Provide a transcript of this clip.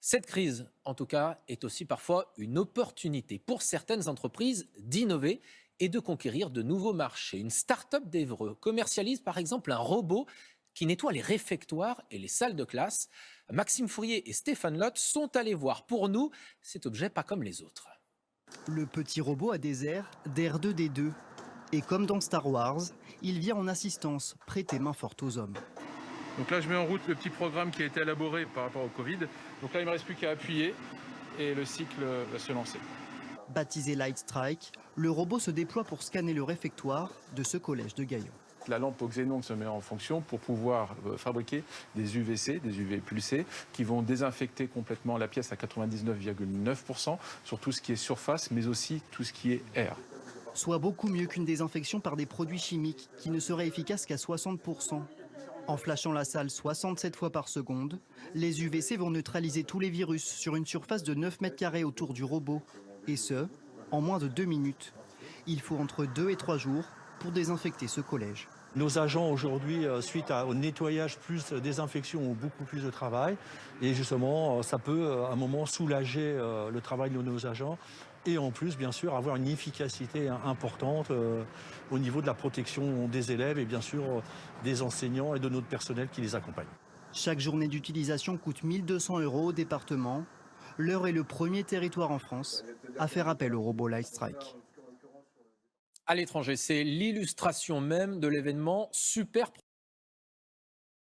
Cette crise, en tout cas, est aussi parfois une opportunité pour certaines entreprises d'innover et de conquérir de nouveaux marchés. Une start-up d'Evreux commercialise par exemple un robot qui nettoie les réfectoires et les salles de classe. Maxime Fourier et Stéphane Lotte sont allés voir pour nous cet objet pas comme les autres. Le petit robot a des airs d'R2D2. Et comme dans Star Wars, il vient en assistance, prêter main forte aux hommes. Donc là, je mets en route le petit programme qui a été élaboré par rapport au Covid. Donc là, il ne me reste plus qu'à appuyer et le cycle va se lancer. Baptisé Light Strike, le robot se déploie pour scanner le réfectoire de ce collège de Gaillon. La lampe au xénon se met en fonction pour pouvoir fabriquer des UVC, des UV pulsés, qui vont désinfecter complètement la pièce à 99,9% sur tout ce qui est surface, mais aussi tout ce qui est air. Soit beaucoup mieux qu'une désinfection par des produits chimiques qui ne seraient efficaces qu'à 60%. En flashant la salle 67 fois par seconde, les UVC vont neutraliser tous les virus sur une surface de 9 mètres carrés autour du robot. Et ce, en moins de 2 minutes. Il faut entre 2 et 3 jours pour désinfecter ce collège. Nos agents aujourd'hui, suite au nettoyage plus désinfection, ont beaucoup plus de travail. Et justement, ça peut à un moment soulager le travail de nos agents. Et en plus, bien sûr, avoir une efficacité importante au niveau de la protection des élèves et bien sûr des enseignants et de notre personnel qui les accompagne. Chaque journée d'utilisation coûte 1 200 € au département. L'Eure est le premier territoire en France à faire appel au robot Light Strike. À l'étranger, c'est l'illustration même de l'événement super